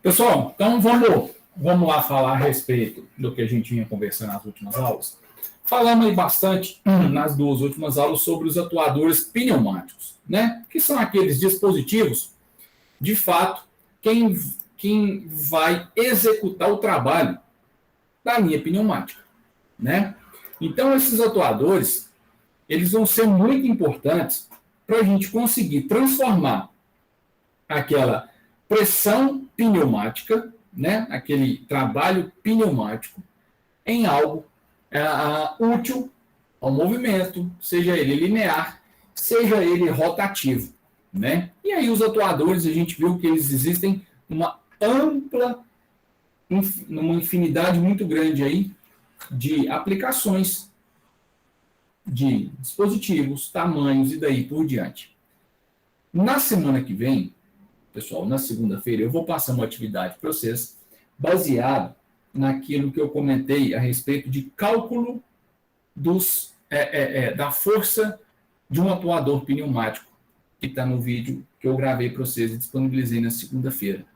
Pessoal, então vamos lá falar a respeito do que a gente vinha conversando nas últimas aulas. Falamos aí bastante nas duas últimas aulas sobre os atuadores pneumáticos, né? Que são aqueles dispositivos, de fato, quem vai executar o trabalho da linha pneumática, né? Então, esses atuadores, eles vão ser muito importantes para a gente conseguir transformar aquela pressão pneumática, né, aquele trabalho pneumático, em algo útil ao movimento, seja ele linear, seja ele rotativo, né? E aí os atuadores, a gente viu que eles existem uma infinidade muito grande aí de aplicações, de dispositivos, tamanhos e daí por diante. Na semana que vem, pessoal, na segunda-feira, eu vou passar uma atividade para vocês baseado naquilo que eu comentei a respeito de cálculo da força de um atuador pneumático, que está no vídeo que eu gravei para vocês e disponibilizei na segunda-feira.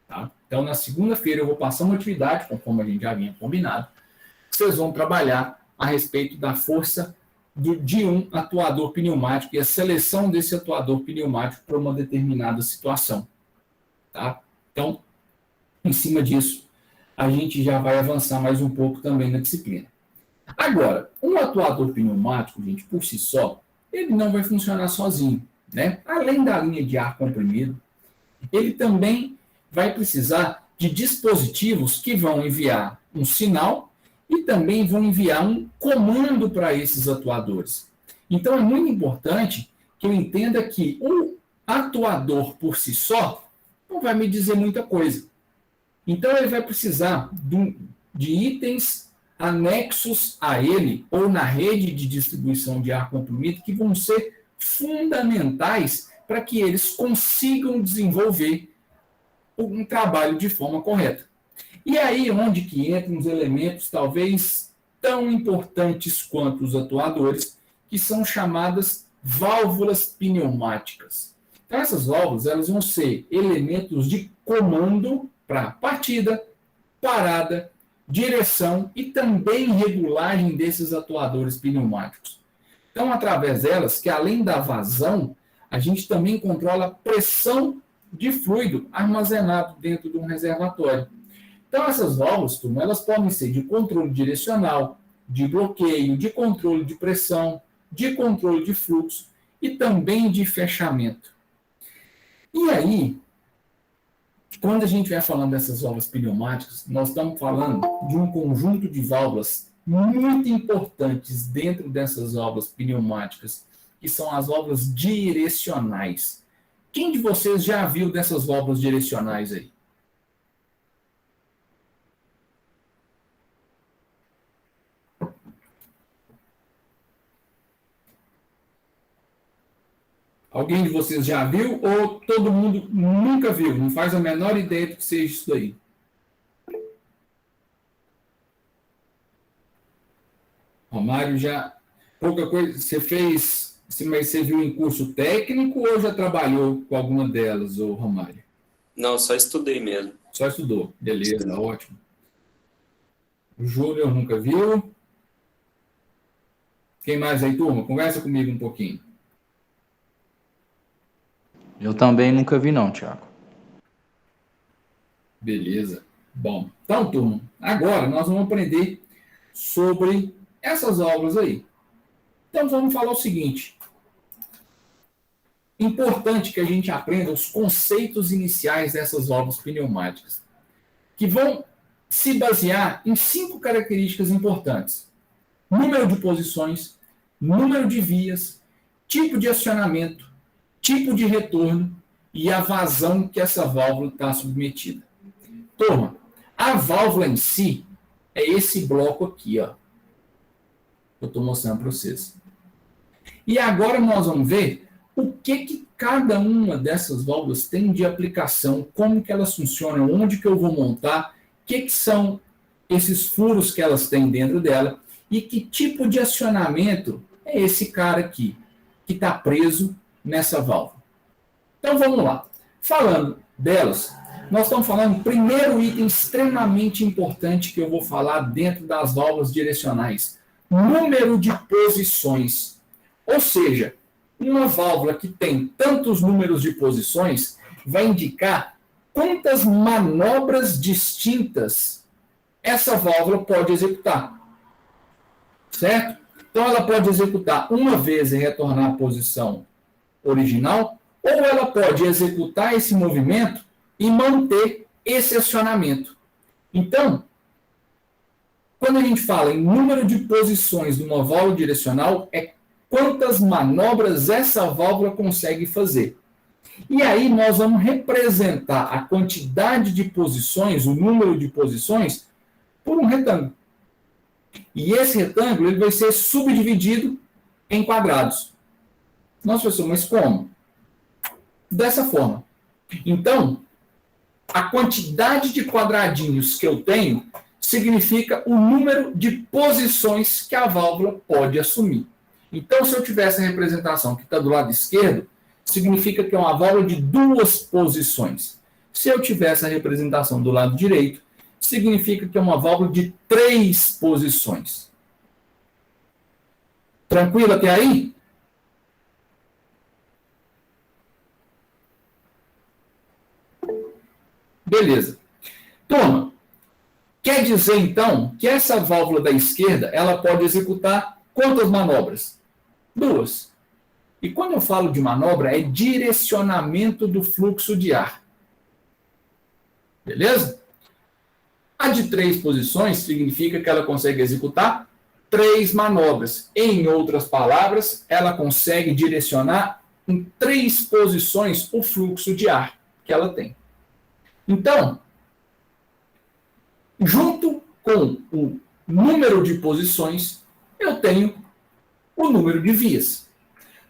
Tá? Então, na segunda-feira, eu vou passar uma atividade, conforme a gente já havia combinado, vocês vão trabalhar a respeito da força de um atuador pneumático e a seleção desse atuador pneumático para uma determinada situação. Tá? Então, em cima disso, a gente já vai avançar mais um pouco também na disciplina. Agora, um atuador pneumático, gente, por si só, ele não vai funcionar sozinho, né? Além da linha de ar comprimido, ele também vai precisar de dispositivos que vão enviar um sinal e também vão enviar um comando para esses atuadores. Então, é muito importante que eu entenda que o atuador por si só não vai me dizer muita coisa. Então, ele vai precisar de itens anexos a ele ou na rede de distribuição de ar comprimido que vão ser fundamentais para que eles consigam desenvolver um trabalho de forma correta. E aí onde que entram os elementos talvez tão importantes quanto os atuadores, que são chamadas válvulas pneumáticas. Então, essas válvulas elas vão ser elementos de comando para partida, parada, direção e também regulagem desses atuadores pneumáticos. Então, através delas, que além da vazão, a gente também controla a pressão de fluido armazenado dentro de um reservatório. Então, essas válvulas, turma, elas podem ser de controle direcional, de bloqueio, de controle de pressão, de controle de fluxo e também de fechamento. E aí, quando a gente vai falando dessas válvulas pneumáticas, nós estamos falando de um conjunto de válvulas muito importantes dentro dessas válvulas pneumáticas, que são as válvulas direcionais. Quem de vocês já viu dessas válvulas direcionais aí? Alguém de vocês já viu ou todo mundo nunca viu? Não faz a menor ideia do que seja isso daí. Romário já... Pouca coisa... Você fez... Mas você viu em curso técnico ou já trabalhou com alguma delas, ô Romário? Não, só estudei mesmo. Só estudou. Beleza, ótimo. O Júnior nunca viu. Quem mais aí, turma? Conversa comigo um pouquinho. Eu também nunca vi não, Thiago. Beleza. Bom, então, turma, agora nós vamos aprender sobre essas válvulas aí. Então, vamos falar o seguinte. Importante que a gente aprenda os conceitos iniciais dessas válvulas pneumáticas, que vão se basear em 5 características importantes. Número de posições, número de vias, tipo de acionamento, tipo de retorno e a vazão que essa válvula está submetida. Turma, a válvula em si é esse bloco aqui, ó. Eu estou mostrando para vocês. E agora nós vamos ver o que cada uma dessas válvulas tem de aplicação, como que elas funcionam, onde que eu vou montar, o que são esses furos que elas têm dentro dela e que tipo de acionamento é esse cara aqui, que está preso nessa válvula. Então vamos lá. Falando delas, nós estamos falando do primeiro item extremamente importante que eu vou falar dentro das válvulas direcionais. Número de posições. Ou seja, uma válvula que tem tantos números de posições vai indicar quantas manobras distintas essa válvula pode executar. Certo? Então, ela pode executar uma vez e retornar à posição original, ou ela pode executar esse movimento e manter esse acionamento. Então, quando a gente fala em número de posições de uma válvula direcional, é quantas manobras essa válvula consegue fazer. E aí nós vamos representar a quantidade de posições, o número de posições, por um retângulo. E esse retângulo ele vai ser subdividido em quadrados. Nossa, professor, mas como? Dessa forma. Então, a quantidade de quadradinhos que eu tenho significa o número de posições que a válvula pode assumir. Então, se eu tiver essa representação que está do lado esquerdo, significa que é uma válvula de 2 posições. Se eu tiver essa representação do lado direito, significa que é uma válvula de 3 posições. Tranquilo até aí? Beleza. Turma, quer dizer, então, que essa válvula da esquerda, ela pode executar quantas manobras? 2. E quando eu falo de manobra, é direcionamento do fluxo de ar. Beleza? A de 3 posições significa que ela consegue executar 3 manobras. Em outras palavras, ela consegue direcionar em 3 posições o fluxo de ar que ela tem. Então, junto com o número de posições, eu tenho o número de vias.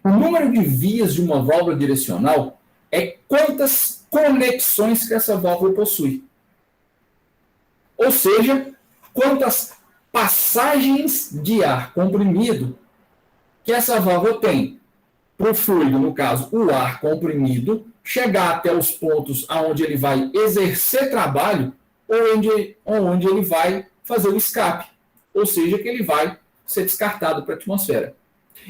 O número de vias de uma válvula direcional é quantas conexões que essa válvula possui. Ou seja, quantas passagens de ar comprimido que essa válvula tem. Para o fluido, no caso, o ar comprimido, chegar até os pontos onde ele vai exercer trabalho ou onde ele vai fazer o escape. Ou seja, que ele vai ser descartado para a atmosfera.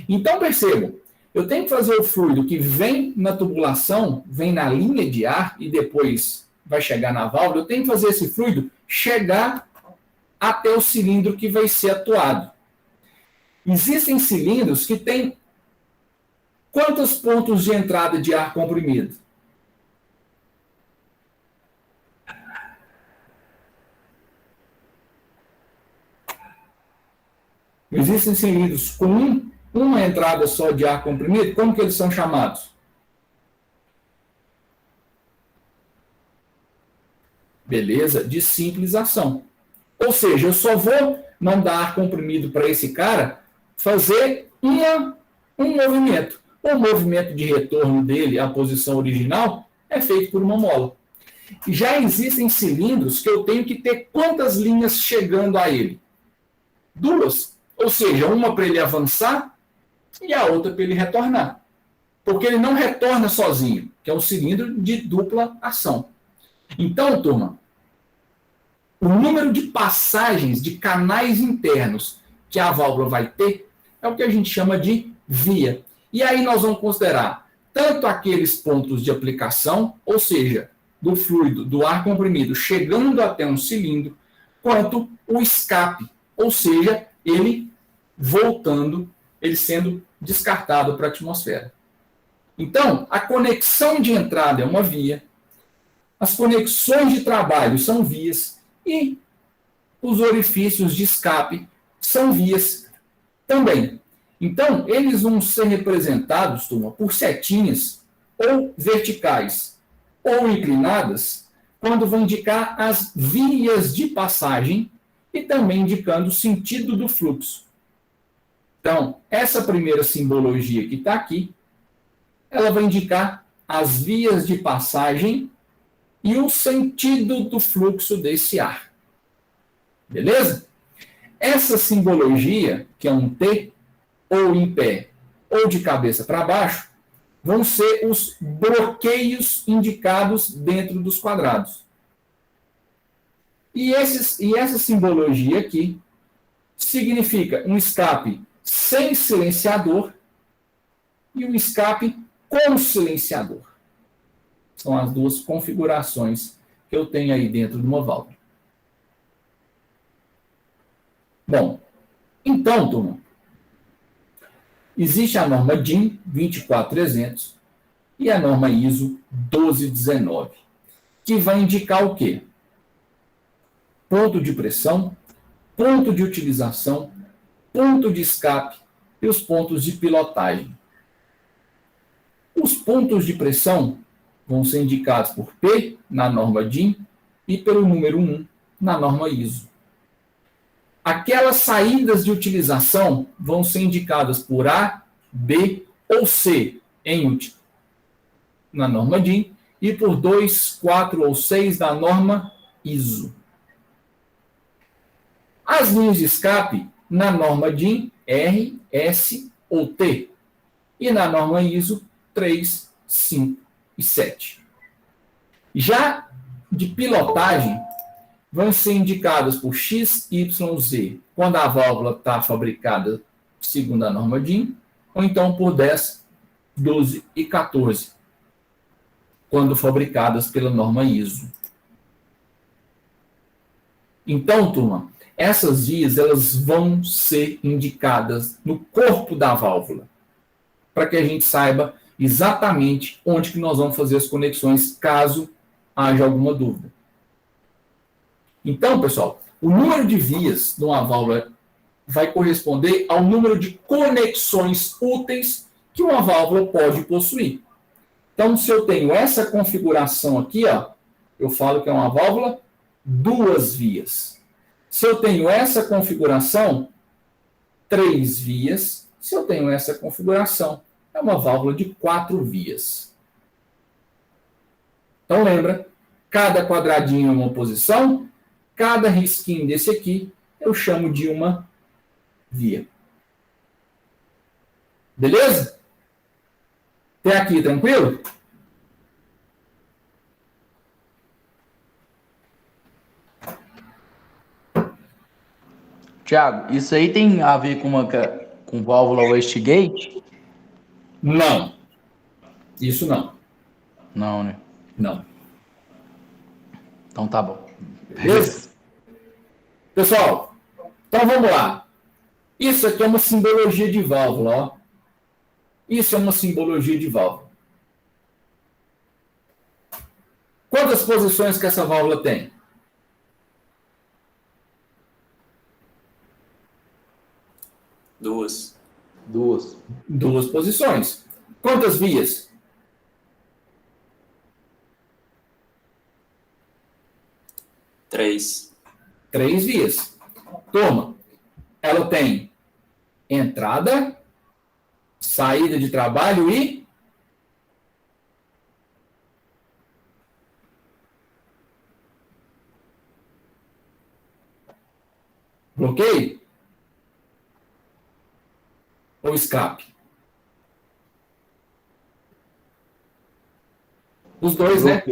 Então, percebam, eu tenho que fazer o fluido que vem na tubulação, vem na linha de ar e depois vai chegar na válvula, eu tenho que fazer esse fluido chegar até o cilindro que vai ser atuado. Existem cilindros que têm quantos pontos de entrada de ar comprimido? Existem cilindros com uma entrada só de ar comprimido? Como que eles são chamados? Beleza? De simples ação. Ou seja, eu só vou mandar ar comprimido para esse cara fazer um movimento. O movimento de retorno dele à posição original é feito por uma mola. Já existem cilindros que eu tenho que ter quantas linhas chegando a ele? 2. Ou seja, uma para ele avançar e a outra para ele retornar. Porque ele não retorna sozinho, que é um cilindro de dupla ação. Então, turma, o número de passagens de canais internos que a válvula vai ter é o que a gente chama de via. E aí nós vamos considerar tanto aqueles pontos de aplicação, ou seja, do fluido, do ar comprimido, chegando até um cilindro, quanto o escape, ou seja, ele voltando, ele sendo descartado para a atmosfera. Então, a conexão de entrada é uma via, as conexões de trabalho são vias e os orifícios de escape são vias também. Então, eles vão ser representados, turma, por setinhas ou verticais ou inclinadas, quando vão indicar as vias de passagem e também indicando o sentido do fluxo. Então, essa primeira simbologia que está aqui, ela vai indicar as vias de passagem e o sentido do fluxo desse ar. Beleza? Essa simbologia, que é um T, ou em pé, ou de cabeça para baixo, vão ser os bloqueios indicados dentro dos quadrados. E essa simbologia aqui significa um escape sem silenciador e um escape com silenciador. São as duas configurações que eu tenho aí dentro de uma válvula. Bom, então, turma, existe a norma DIN 24300 e a norma ISO 1219, que vai indicar o quê? Ponto de pressão, ponto de utilização, ponto de escape e os pontos de pilotagem. Os pontos de pressão vão ser indicados por P na norma DIN e pelo número 1 na norma ISO. Aquelas saídas de utilização vão ser indicadas por A, B ou C na norma DIN e por 2, 4 ou 6 na norma ISO. As linhas de escape na norma DIN R, S ou T e na norma ISO 3, 5 e 7. Já de pilotagem, vão ser indicadas por X, Y, Z, quando a válvula está fabricada segundo a norma DIN, ou então por 10, 12 e 14, quando fabricadas pela norma ISO. Então, turma, essas vias elas vão ser indicadas no corpo da válvula, para que a gente saiba exatamente onde que nós vamos fazer as conexões, caso haja alguma dúvida. Então, pessoal, o número de vias de uma válvula vai corresponder ao número de conexões úteis que uma válvula pode possuir. Então, se eu tenho essa configuração aqui, ó, eu falo que é uma válvula duas vias. Se eu tenho essa configuração, 3 vias. Se eu tenho essa configuração, é uma válvula de 4 vias. Então, lembra, cada quadradinho é uma posição, cada risquinho desse aqui eu chamo de uma via. Beleza? Até aqui, tranquilo? Tiago, isso aí tem a ver com válvula wastegate? Não. Isso não. Não, né? Não. Então tá bom. Beleza? Pessoal, então vamos lá. Isso aqui é uma simbologia de válvula, ó. Isso é uma simbologia de válvula. Quantas posições que essa válvula tem? Duas. Duas posições. Quantas vias? 3. 3 vias. Turma, ela tem entrada, saída de trabalho e bloqueio ou escape? Os dois, né?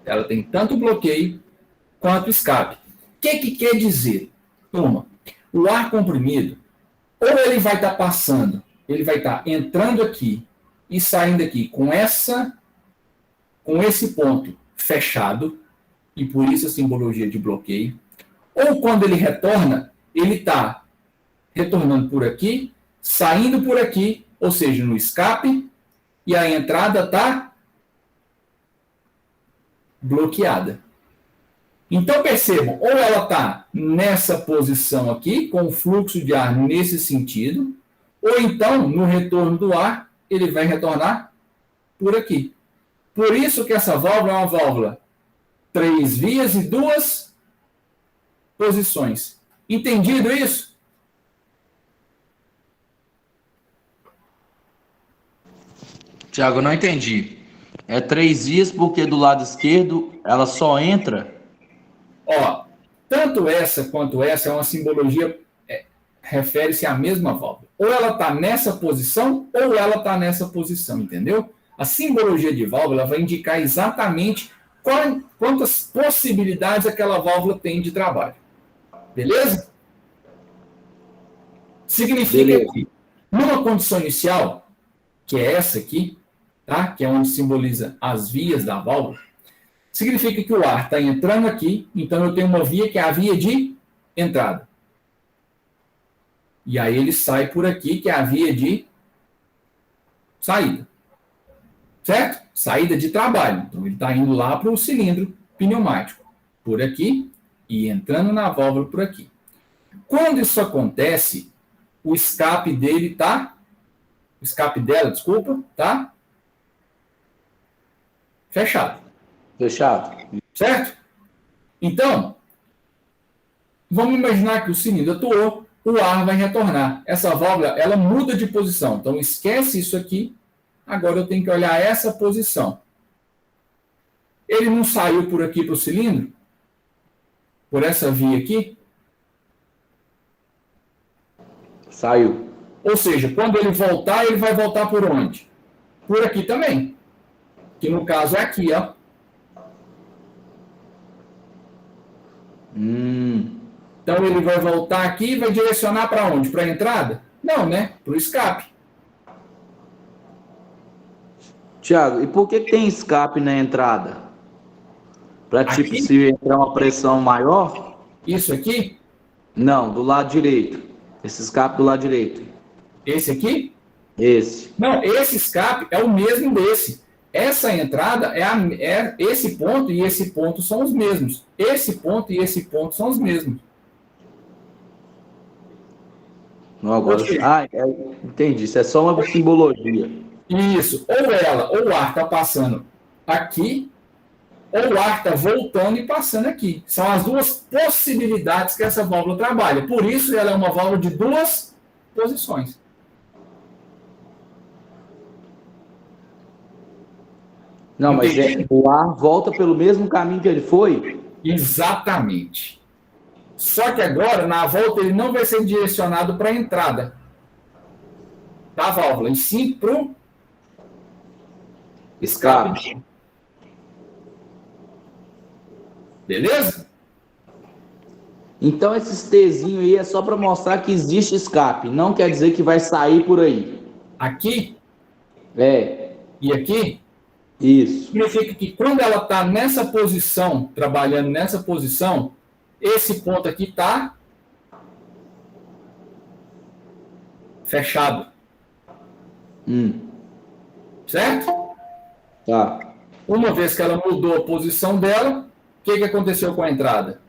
Ela tem tanto bloqueio quanto escape. O que quer dizer? Turma, o ar comprimido, ou ele vai estar passando, ele vai estar entrando aqui e saindo aqui com esse ponto fechado, e por isso a simbologia de bloqueio, ou quando ele retorna, ele está retornando por aqui, saindo por aqui, ou seja, no escape, e a entrada está bloqueada. Então, percebam, ou ela está nessa posição aqui, com o fluxo de ar nesse sentido, ou então, no retorno do ar, ele vai retornar por aqui. Por isso que essa válvula é uma válvula 3 vias e 2 posições. Entendido isso? Tiago, eu não entendi. É 3 vias porque do lado esquerdo ela só entra? Ó, tanto essa quanto essa é uma simbologia refere-se à mesma válvula. Ou ela está nessa posição, ou ela está nessa posição, entendeu? A simbologia de válvula vai indicar exatamente quantas possibilidades aquela válvula tem de trabalho. Beleza? Significa que, numa condição inicial, que é essa aqui, tá? Que é onde simboliza as vias da válvula, significa que o ar está entrando aqui, então eu tenho uma via que é a via de entrada. E aí ele sai por aqui, que é a via de saída. Certo? Saída de trabalho. Então ele está indo lá para o cilindro pneumático, por aqui, e entrando na válvula por aqui. Quando isso acontece, o escape dele tá, o escape dela, desculpa, tá fechado. Fechado. Certo? Então, vamos imaginar que o cilindro atuou, o ar vai retornar. Essa válvula, ela muda de posição. Então, esquece isso aqui. Agora eu tenho que olhar essa posição. Ele não saiu por aqui para o cilindro? Por essa via aqui? Saiu. Ou seja, quando ele voltar, ele vai voltar por onde? Por aqui também. Que no caso é aqui, ó. Então ele vai voltar aqui e vai direcionar para onde? Para a entrada? Não, né? Para o escape. Tiago, e por que tem escape na entrada? Para tipo, Aqui? se entrar uma pressão maior? Isso aqui? Não, do lado direito. Esse escape do lado direito. Esse aqui? Esse. Não, esse escape é o mesmo desse. Essa entrada é esse ponto e esse ponto são os mesmos. Esse ponto e esse ponto são os mesmos. Não, agora... entendi. Isso é só uma simbologia. Isso. Ou o ar está passando aqui, ou o ar está voltando e passando aqui. São as duas possibilidades que essa válvula trabalha. Por isso, ela é uma válvula de duas posições. Não, mas o ar volta pelo mesmo caminho que ele foi? Exatamente. Só que agora, na volta, ele não vai ser direcionado para a entrada da válvula, e sim para o escape. Beleza? Então esses Tzinho aí é só para mostrar que existe escape. Não quer dizer que vai sair por aí. Aqui e aqui, isso. significa que quando ela está nessa posição, trabalhando nessa posição, esse ponto aqui está fechado. Certo? Tá. Uma vez que ela mudou a posição dela, o que aconteceu com a entrada?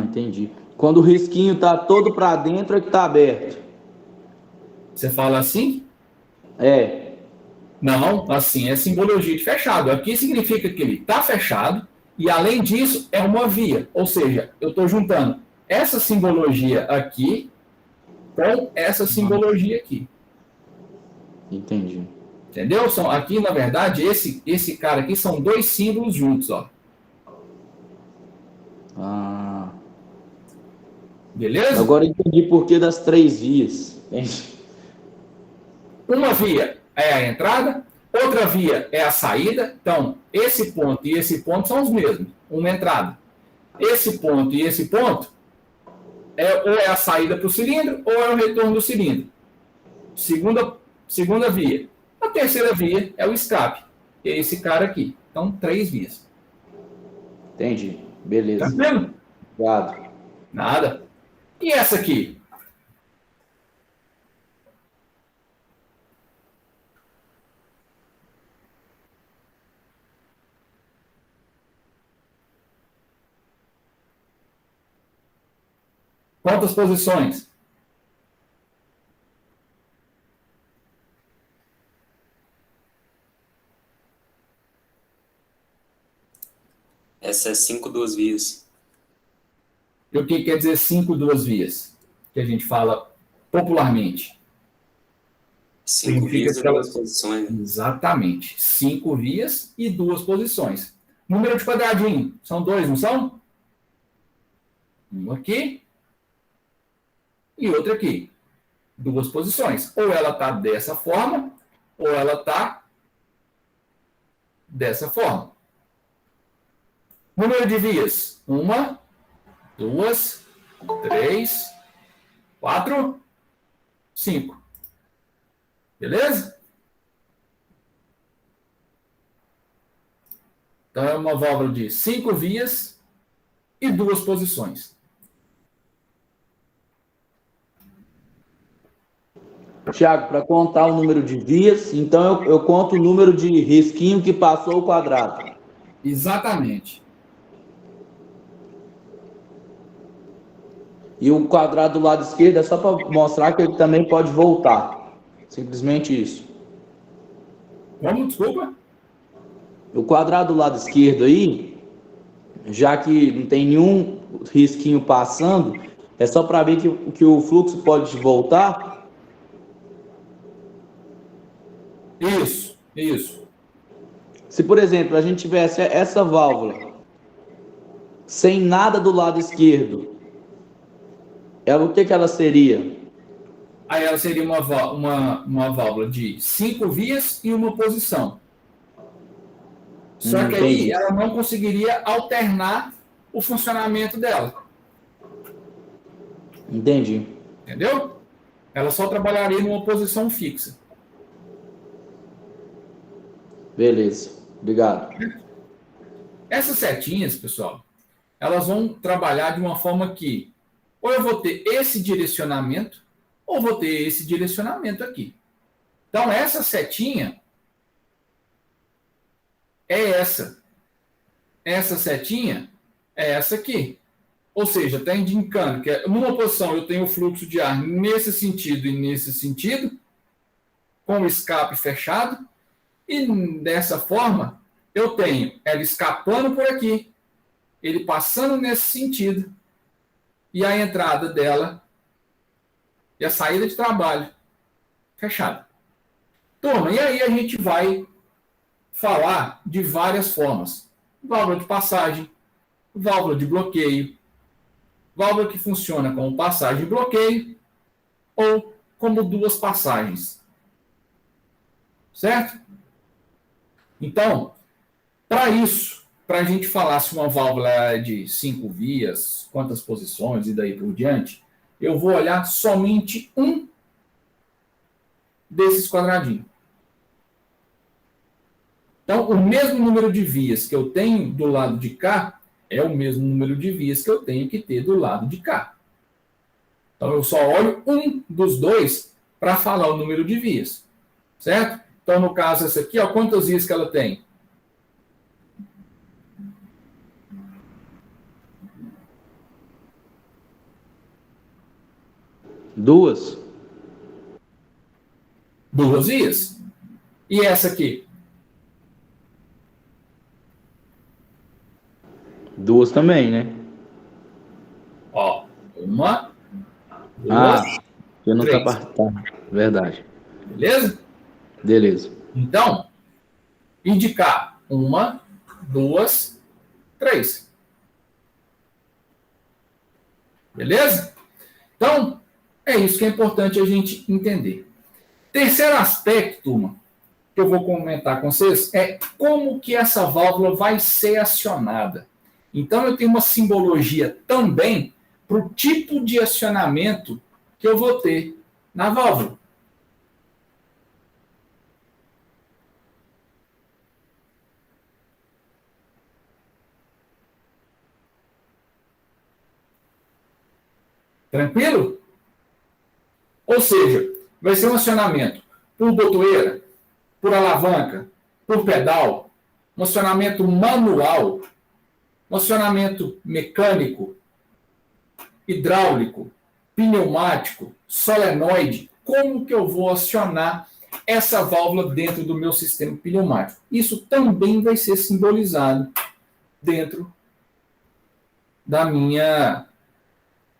Entendi. Quando o risquinho tá todo para dentro é que tá aberto. Você fala assim? Não, assim é simbologia de fechado. Aqui significa que ele está fechado e, além disso, é uma via. Ou seja, eu estou juntando essa simbologia aqui com essa simbologia aqui. Entendi. Entendeu? Aqui, na verdade, esse cara aqui são dois símbolos juntos, ó. Beleza? Agora entendi por que das 3 vias. Uma via é a entrada, outra via é a saída. Então, esse ponto e esse ponto são os mesmos. Uma entrada. Esse ponto e esse ponto ou é a saída para o cilindro ou é o retorno do cilindro. Segunda via. A terceira via é o escape. É esse cara aqui. Então, 3 vias. Entendi. Beleza. Tranquilo? Obrigado. Nada. E essa aqui? Quantas posições? Essa é 5 duas vias. E o que quer dizer 5 duas vias? Que a gente fala popularmente. 5 vias e 2 posições. Exatamente. 5 vias e 2 posições. Número de quadradinho. São 2, não são? Um aqui e outra aqui. Duas posições. Ou ela está dessa forma, ou ela está dessa forma. Número de vias. 1, 2, 3, 4, 5. Beleza? Então, é uma válvula de 5 vias e 2 posições. Tiago, para contar o número de vias, então eu conto o número de risquinho que passou o quadrado. Exatamente. E o quadrado do lado esquerdo é só para mostrar que ele também pode voltar. Simplesmente isso. Como? Desculpa? O quadrado do lado esquerdo aí, já que não tem nenhum risquinho passando, é só para ver que o fluxo pode voltar. Isso. Se, por exemplo, a gente tivesse essa válvula sem nada do lado esquerdo, o que ela seria? Aí ela seria uma válvula de 5 vias e uma posição. Só que aí ela não conseguiria alternar o funcionamento dela. Entendi. Entendeu? Ela só trabalharia numa posição fixa. Beleza. Obrigado. Essas setinhas, pessoal, elas vão trabalhar de uma forma que ou eu vou ter esse direcionamento ou vou ter esse direcionamento aqui. Então, essa setinha é essa. Essa setinha é essa aqui. Ou seja, está indicando que numa posição eu tenho o fluxo de ar nesse sentido e nesse sentido, com o escape fechado, e dessa forma eu tenho ela escapando por aqui, ele passando nesse sentido, e a entrada dela e a saída de trabalho fechada. Turma, e aí a gente vai falar de várias formas. Válvula de passagem, válvula de bloqueio, válvula que funciona como passagem e bloqueio, ou como duas passagens. Certo? Então, para isso, para a gente falar se uma válvula é de 5 vias, quantas posições e daí por diante, eu vou olhar somente um desses quadradinhos. Então, o mesmo número de vias que eu tenho do lado de cá é o mesmo número de vias que eu tenho que ter do lado de cá. Então, eu só olho um dos dois para falar o número de vias. Certo? Então, no caso, essa aqui, ó, quantas vias que ela tem? Duas. Duas vias. E essa aqui? Duas também, né? Ó, uma, duas, eu não três. tá. Verdade. Beleza? Beleza. Então, indicar 1, 2, 3. Beleza? Então, é isso que é importante a gente entender. Terceiro aspecto, turma, que eu vou comentar com vocês, é como que essa válvula vai ser acionada. Então, eu tenho uma simbologia também para o tipo de acionamento que eu vou ter na válvula. Tranquilo? Ou seja, vai ser um acionamento por botoeira, por alavanca, por pedal, um acionamento manual, um acionamento mecânico, hidráulico, pneumático, solenoide. Como que eu vou acionar essa válvula dentro do meu sistema pneumático? Isso também vai ser simbolizado dentro da minha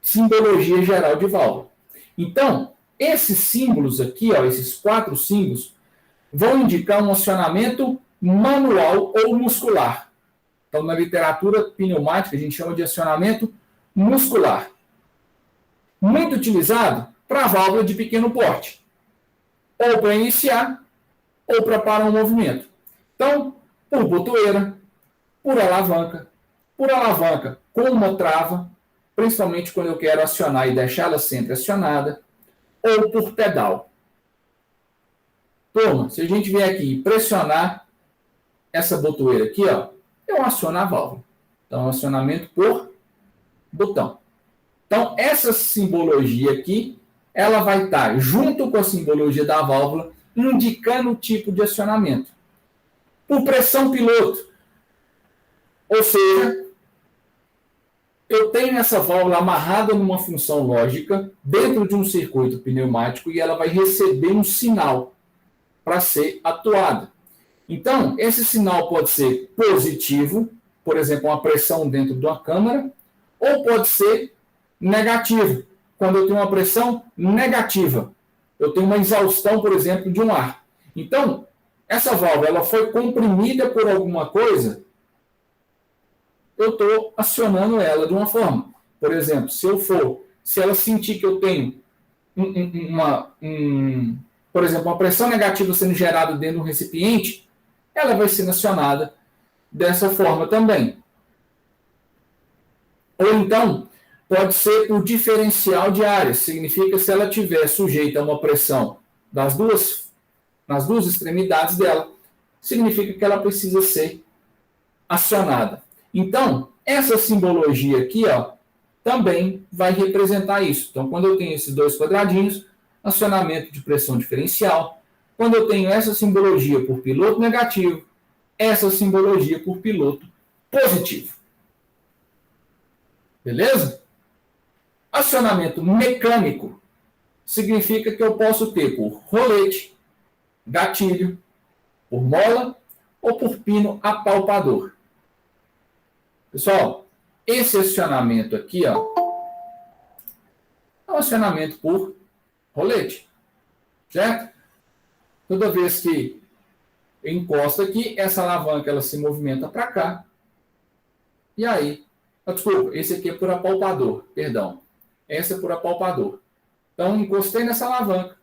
simbologia geral de válvula. Então, esses símbolos aqui, ó, esses 4 símbolos, vão indicar um acionamento manual ou muscular. Então, na literatura pneumática, a gente chama de acionamento muscular. Muito utilizado para válvula de pequeno porte, ou para iniciar, ou para parar um movimento. Então, por botoeira, por alavanca com uma trava, principalmente quando eu quero acionar e deixá-la sempre acionada, ou por pedal. Turma, se a gente vier aqui e pressionar essa botoeira aqui, ó, eu aciono a válvula. Então, acionamento por botão. Então, essa simbologia aqui, ela vai estar junto com a simbologia da válvula, indicando o tipo de acionamento. Por pressão piloto. Ou seja, eu tenho essa válvula amarrada numa função lógica dentro de um circuito pneumático e ela vai receber um sinal para ser atuada. Então, esse sinal pode ser positivo, por exemplo, uma pressão dentro de uma câmara, ou pode ser negativo, quando eu tenho uma pressão negativa. Eu tenho uma exaustão, por exemplo, de um ar. Então, essa válvula ela foi comprimida por alguma coisa, eu estou acionando ela de uma forma. Por exemplo, se ela sentir que eu tenho por exemplo, uma pressão negativa sendo gerada dentro de um recipiente, ela vai ser acionada dessa forma também. Ou então, pode ser por diferencial de áreas. Significa se ela estiver sujeita a uma pressão nas duas extremidades dela, significa que ela precisa ser acionada. Então, essa simbologia aqui, ó, também vai representar isso. Então, quando eu tenho esses dois quadradinhos, acionamento de pressão diferencial. Quando eu tenho essa simbologia por piloto negativo, essa simbologia por piloto positivo. Beleza? Acionamento mecânico significa que eu posso ter por rolete, gatilho, por mola ou por pino apalpador. Pessoal, esse acionamento aqui, ó, é um acionamento por rolete, certo? Toda vez que eu encosto aqui, essa alavanca ela se movimenta para cá. E aí, desculpa, esse aqui é por apalpador, perdão. Essa é por apalpador. Então, encostei nessa alavanca,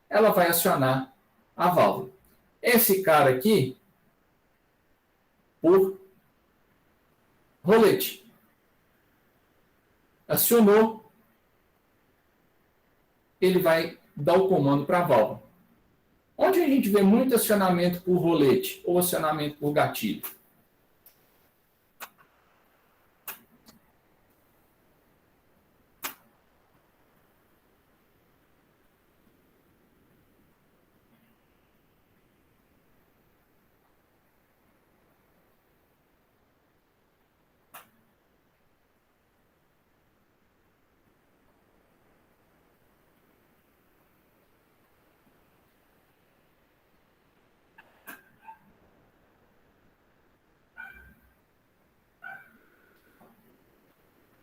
ela vai acionar a válvula. Esse cara aqui, por rolete. Acionou, ele vai dar o comando para a válvula. Onde a gente vê muito acionamento por rolete ou acionamento por gatilho?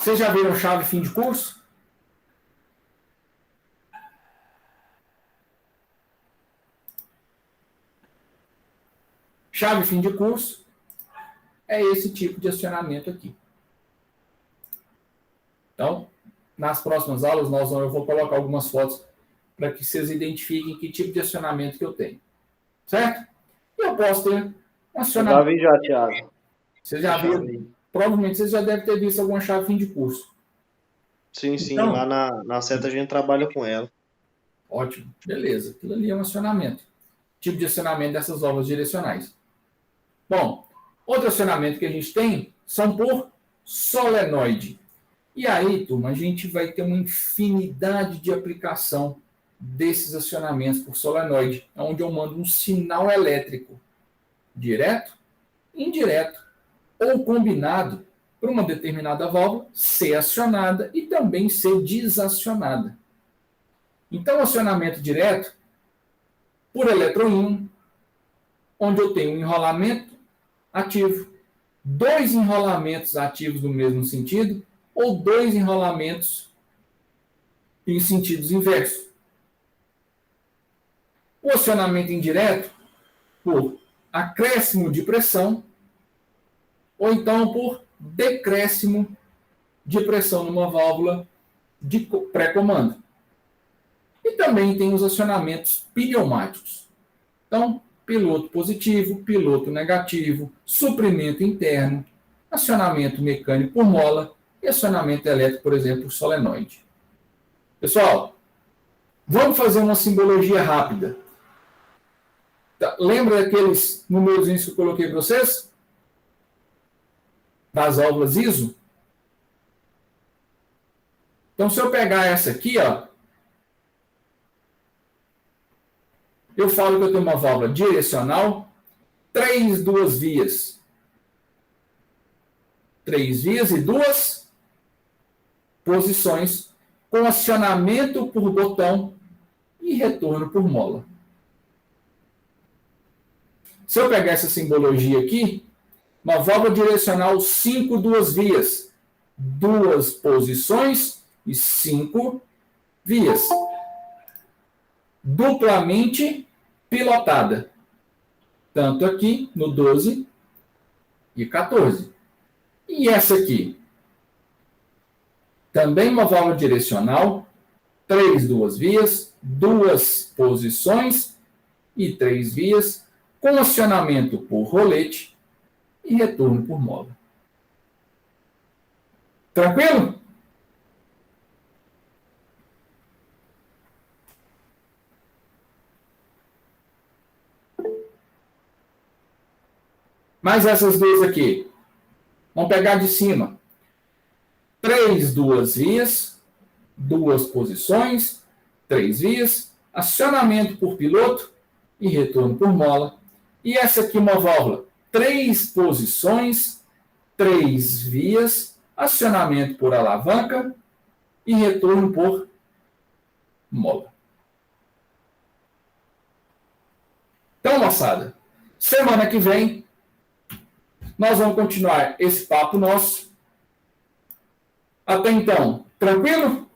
Vocês já viram chave fim de curso? Chave fim de curso é esse tipo de acionamento aqui. Então, nas próximas aulas, eu vou colocar algumas fotos para que vocês identifiquem que tipo de acionamento que eu tenho. Certo? E eu posso ter um acionamento. Já vi já, Thiago. Você já viu? Provavelmente você já deve ter visto alguma chave fim de curso. Sim, sim. Então, Lá na seta a gente trabalha com ela. Ótimo. Beleza. Aquilo ali é um acionamento. Tipo de acionamento dessas válvulas direcionais. Bom, outro acionamento que a gente tem são por solenoide. E aí, turma, a gente vai ter uma infinidade de aplicação desses acionamentos por solenoide, onde eu mando um sinal elétrico direto, indireto ou combinado para uma determinada válvula ser acionada e também ser desacionada. Então, acionamento direto por eletroímã, onde eu tenho um enrolamento ativo, dois enrolamentos ativos no mesmo sentido, ou dois enrolamentos em sentidos inversos. O acionamento indireto por acréscimo de pressão, ou então por decréscimo de pressão numa válvula de pré-comando. E também tem os acionamentos pneumáticos. Então, piloto positivo, piloto negativo, suprimento interno, acionamento mecânico por mola e acionamento elétrico, por exemplo, por solenoide. Pessoal, vamos fazer uma simbologia rápida. Lembra daqueles números que eu coloquei para vocês? Das válvulas ISO? Então, se eu pegar essa aqui, ó, eu falo que eu tenho uma válvula direcional, 2 vias. 3 vias e 2 posições com acionamento por botão e retorno por mola. Se eu pegar essa simbologia aqui, uma válvula direcional 5 2 vias, 2 posições e 5 vias. Duplamente pilotada. Tanto aqui no 12 e 14. E essa aqui? Também uma válvula direcional, 3 2 vias, 2 posições e 3 vias, com acionamento por rolete e retorno por mola. Tranquilo? Mais essas duas aqui. Vamos pegar de cima. 3 2 vias, 2 posições, 3 vias, acionamento por piloto e retorno por mola. E essa aqui uma válvula, 3 posições, 3 vias, acionamento por alavanca e retorno por mola. Então, moçada, semana que vem nós vamos continuar esse papo nosso. Até então, tranquilo?